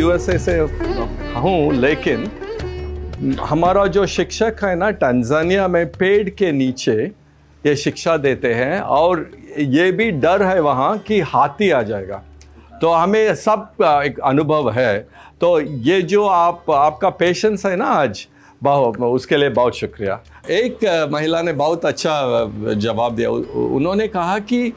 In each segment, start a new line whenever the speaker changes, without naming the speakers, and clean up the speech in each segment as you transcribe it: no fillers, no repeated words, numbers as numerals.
USA से हूँ, लेकिन हमारा जो शिक्षक है ना टंजानिया में पेड़ के नीचे ये शिक्षा देते हैं, और ये भी डर है वहाँ कि हाथी आ जाएगा। तो हमें सब एक अनुभव है। तो ये जो आपका पेशेंस है ना आज, उसके लिए बहुत शुक्रिया। एक महिला ने बहुत अच्छा जवाब दिया। उन्होंने कहा कि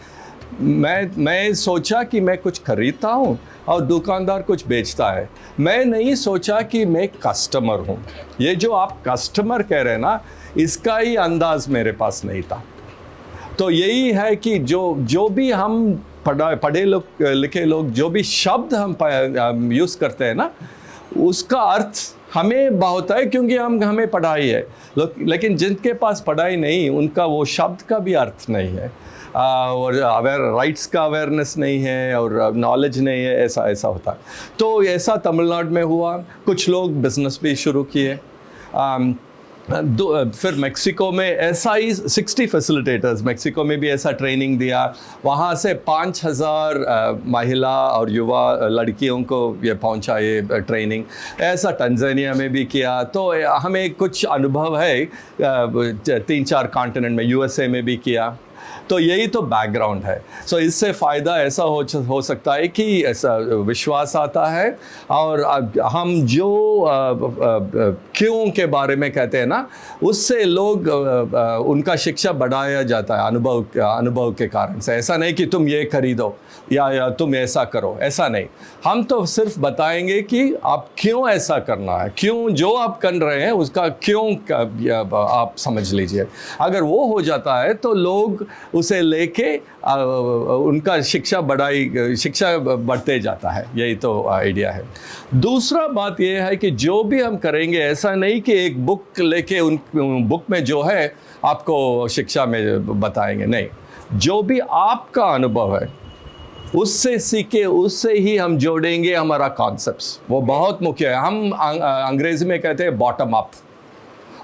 मैं सोचा कि मैं कुछ खरीदता हूँ और दुकानदार कुछ बेचता है, मैं नहीं सोचा कि मैं कस्टमर हूँ। ये जो आप कस्टमर कह रहे हैं ना, इसका ही अंदाज मेरे पास नहीं था। तो यही है कि जो भी हम पढ़े लिखे लोग जो भी शब्द हम यूज़ करते हैं ना, उसका अर्थ हमें बहुत है, क्योंकि हमें पढ़ाई है। लेकिन जिनके पास पढ़ाई नहीं, उनका वो शब्द का भी अर्थ नहीं है, और राइट्स का अवेयरनेस नहीं है, और नॉलेज नहीं है। ऐसा होता है। तो ऐसा तमिलनाडु में हुआ। कुछ लोग बिजनेस भी शुरू किए। फिर मेक्सिको में ऐसा ही 60 फैसिलिटेटर्स, मेक्सिको में भी ऐसा ट्रेनिंग दिया। वहाँ से 5000 महिला और युवा लड़कियों को ये पहुँचाए ट्रेनिंग। ऐसा टंजानिया में भी किया। तो हमें कुछ अनुभव है 3-4 कॉन्टिनेंट में, यूएसए में भी किया। तो यही तो बैकग्राउंड है। सो इससे फ़ायदा ऐसा हो सकता है कि ऐसा विश्वास आता है, और हम जो क्यों के बारे में कहते हैं ना, उससे लोग उनका शिक्षा बढ़ाया जाता है अनुभव के कारण से। ऐसा नहीं कि तुम ये खरीदो या तुम ऐसा करो, ऐसा नहीं। हम तो सिर्फ बताएंगे कि आप क्यों ऐसा करना है, क्यों जो आप कर रहे हैं उसका क्यों आप समझ लीजिए। अगर वो हो जाता है तो लोग उसे लेके उनका शिक्षा बढ़ते जाता है। यही तो आइडिया है। दूसरा बात यह है कि जो भी हम करेंगे, ऐसा नहीं कि एक बुक लेके उन बुक में जो है आपको शिक्षा में बताएंगे, नहीं। जो भी आपका अनुभव है उससे सीखे, उससे ही हम जोड़ेंगे हमारा कॉन्सेप्ट्स। वो बहुत मुख्य है। हम अंग्रेजी में कहते हैं बॉटम अप।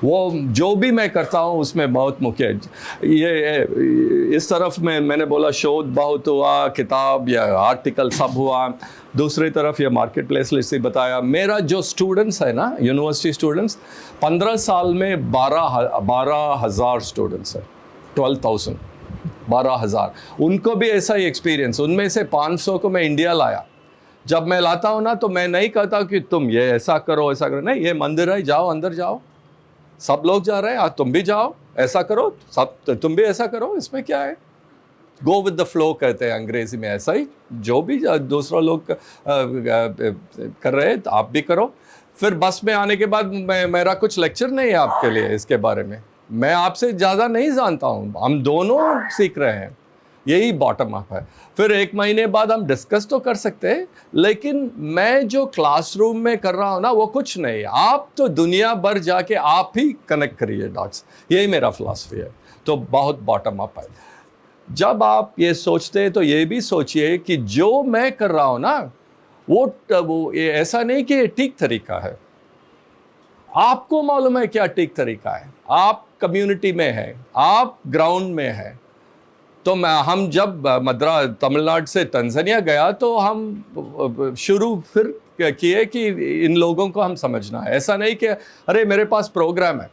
वो जो भी मैं करता हूँ उसमें बहुत मुख्य है। ये इस तरफ में मैंने बोला शोध बहुत हुआ, किताब या आर्टिकल सब हुआ। दूसरी तरफ ये मार्केट प्लेस लिस्ट बताया। मेरा जो स्टूडेंट्स है ना, यूनिवर्सिटी स्टूडेंट्स, 15 साल में 12,000 स्टूडेंट्स है। 12,000, 12,000। उनको भी ऐसा ही एक्सपीरियंस। उनमें से 500 को मैं इंडिया लाया। जब मैं लाता हूँ ना, तो मैं नहीं कहता कि तुम ये ऐसा करो ऐसा करो, नहीं। ये मंदिर है, जाओ अंदर जाओ, सब लोग जा रहे हैं, आज तुम भी जाओ, ऐसा करो, सब तुम भी ऐसा करो, इसमें क्या है। गो विद द फ्लो कहते हैं अंग्रेजी में। ऐसा ही जो भी दूसरा लोग कर रहे हैं, तो आप भी करो। फिर बस में आने के बाद मेरा कुछ लेक्चर नहीं है आपके लिए इसके बारे में। मैं आपसे ज़्यादा नहीं जानता हूँ, हम दोनों सीख रहे हैं। यही बॉटम अप है। फिर 1 महीने बाद हम डिस्कस तो कर सकते हैं, लेकिन मैं जो क्लासरूम में कर रहा हूँ ना, वो कुछ नहीं। आप तो दुनिया भर जाके आप ही कनेक्ट करिए डॉट्स। यही मेरा फिलॉसफी है। तो बहुत बॉटम अप है। जब आप ये सोचते हैं तो ये भी सोचिए कि जो मैं कर रहा हूँ ना, वो ये ऐसा नहीं कि ये ठीक तरीका है। आपको मालूम है क्या ठीक तरीका है। आप कम्युनिटी में हैं, आप ग्राउंड में हैं। तो हम जब तमिलनाडु से तंजानिया गया, तो हम शुरू फिर किए कि इन लोगों को हम समझना है। ऐसा नहीं कि अरे मेरे पास प्रोग्राम है,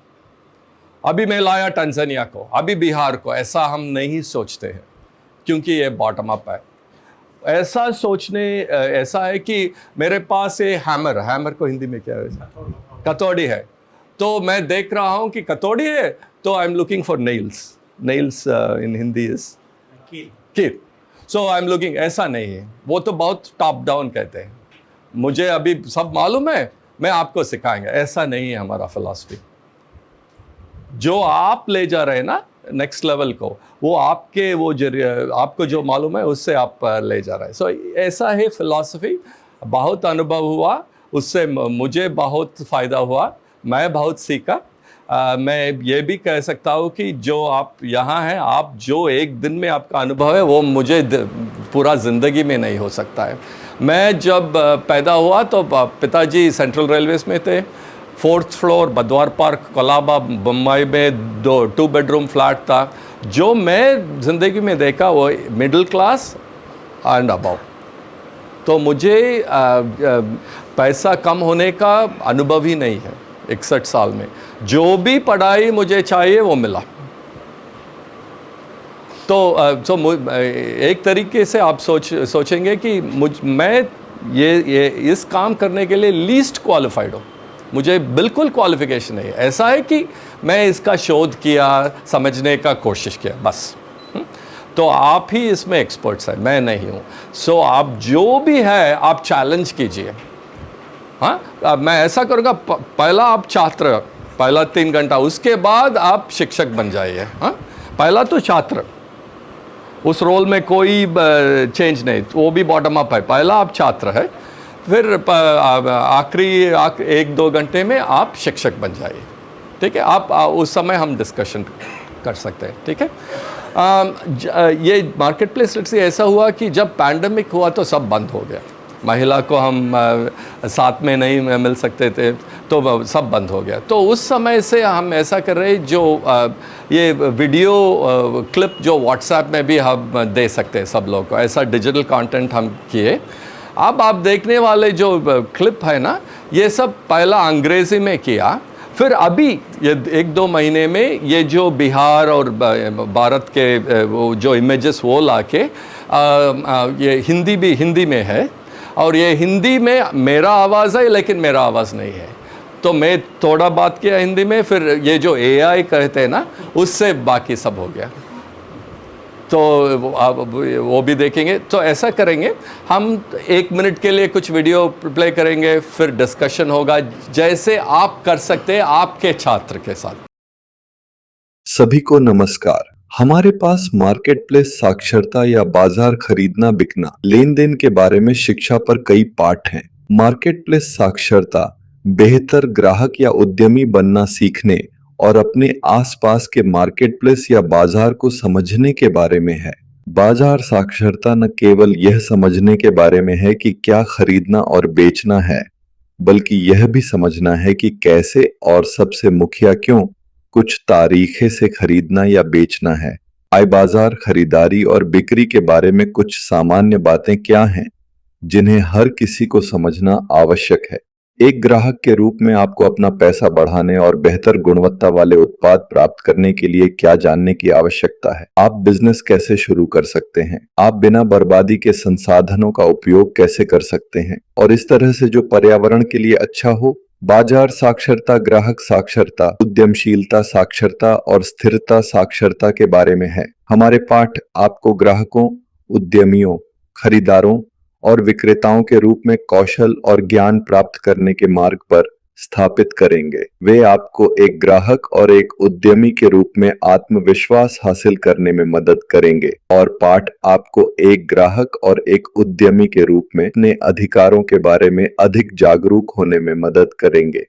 अभी मैं लाया तंजानिया को, अभी बिहार को। ऐसा हम नहीं सोचते हैं, क्योंकि ये बॉटम अप है। ऐसा सोचने ऐसा है कि मेरे पास ये हैमर को हिंदी में क्या है, कतौड़ी है। तो मैं देख रहा हूँ कि कतौड़ी है, तो I am looking for nails in Hindi is कील। सो आई एम लुकिंग। ऐसा नहीं है, वो तो बहुत टॉप डाउन कहते हैं। मुझे अभी सब मालूम है, मैं आपको सिखाएंगे। ऐसा नहीं है हमारा फिलॉसफी। जो आप ले जा रहे हैं ना नेक्स्ट लेवल को, वो आपके आपको जो मालूम है उससे आप ले जा रहे हैं। सो ऐसा है फिलॉसफी। बहुत अनुभव हुआ, उससे मुझे बहुत फ़ायदा हुआ, मैं बहुत सीखा। मैं ये भी कह सकता हूँ कि जो आप यहाँ हैं, आप जो एक दिन में आपका अनुभव है, वो मुझे पूरा ज़िंदगी में नहीं हो सकता है। मैं जब पैदा हुआ तो पिताजी सेंट्रल रेलवेज़ में थे। 4th floor Badhwar park Colaba Bombay में 2 बेडरूम फ्लैट था। जो मैं ज़िंदगी में देखा वो मिडिल क्लास एंड अबव। तो मुझे पैसा कम होने का अनुभव ही नहीं है 61 साल में। जो भी पढ़ाई मुझे चाहिए वो मिला। तो एक तरीके से आप सोचेंगे कि मैं ये इस काम करने के लिए लीस्ट क्वालिफाइड हूँ, मुझे बिल्कुल क्वालिफिकेशन नहीं है। ऐसा है कि मैं इसका शोध किया, समझने का कोशिश किया, बस। तो आप ही इसमें एक्सपर्ट्स हैं, मैं नहीं हूँ। सो आप जो भी है आप चैलेंज कीजिए। हाँ, मैं ऐसा करूँगा, पहला आप छात्र, पहला 3 घंटा, उसके बाद आप शिक्षक बन जाइए। हाँ, पहला तो छात्र, उस रोल में कोई चेंज नहीं, वो भी बॉटम अप है। पहला आप छात्र है, फिर आखिरी 1-2 घंटे में आप शिक्षक बन जाइए। ठीक है, आप उस समय हम डिस्कशन कर सकते हैं। ठीक है, ये मार्केट प्लेस लिटरेसी ऐसा हुआ कि जब पैंडमिक हुआ तो सब बंद हो गया। महिला को हम साथ में नहीं मिल सकते थे, तो सब बंद हो गया। तो उस समय से हम ऐसा कर रहे, जो ये वीडियो क्लिप जो व्हाट्सएप में भी हम दे सकते हैं सब लोग को, ऐसा डिजिटल कंटेंट हम किए। अब आप देखने वाले जो क्लिप है ना, ये सब पहला अंग्रेज़ी में किया, फिर अभी ये 1-2 महीने में ये जो बिहार और भारत के वो जो इमेजेस वो लाके ये हिंदी में है, और ये हिंदी में मेरा आवाज़ है लेकिन मेरा आवाज़ नहीं है। तो मैं थोड़ा बात किया हिंदी में, फिर ये जो AI कहते हैं ना, उससे बाकी सब हो गया। तो आप वो भी देखेंगे। तो ऐसा करेंगे, हम 1 मिनट के लिए कुछ वीडियो प्ले करेंगे, फिर डिस्कशन होगा, जैसे आप कर सकते हैं आपके छात्र के साथ।
सभी को नमस्कार। हमारे पास मार्केट प्लेस साक्षरता या बाजार खरीदना बिकना लेन देन के बारे में शिक्षा पर कई पाठ हैं। मार्केट प्लेस साक्षरता बेहतर ग्राहक या उद्यमी बनना सीखने और अपने आसपास के मार्केट प्लेस या बाजार को समझने के बारे में है। बाजार साक्षरता न केवल यह समझने के बारे में है कि क्या खरीदना और बेचना है, बल्कि यह भी समझना है कि कैसे और सबसे मुखिया क्यों कुछ तारीखे से खरीदना या बेचना है। बाजार खरीदारी और बिक्री के बारे में कुछ सामान्य बातें क्या हैं जिन्हें हर किसी को समझना आवश्यक है। एक ग्राहक के रूप में आपको अपना पैसा बढ़ाने और बेहतर गुणवत्ता वाले उत्पाद प्राप्त करने के लिए क्या जानने की आवश्यकता है। आप बिजनेस कैसे शुरू कर सकते हैं, आप बिना बर्बादी के संसाधनों का उपयोग कैसे कर सकते हैं, और इस तरह से जो पर्यावरण के लिए अच्छा हो। बाजार साक्षरता, ग्राहक साक्षरता, उद्यमशीलता साक्षरता और स्थिरता साक्षरता के बारे में है। हमारे पाठ आपको ग्राहकों, उद्यमियों, खरीदारों और विक्रेताओं के रूप में कौशल और ज्ञान प्राप्त करने के मार्ग पर स्थापित करेंगे। वे आपको एक ग्राहक और एक उद्यमी के रूप में आत्मविश्वास हासिल करने में मदद करेंगे, और पाठ आपको एक ग्राहक और एक उद्यमी के रूप में अपने अधिकारों के बारे में अधिक जागरूक होने में मदद करेंगे।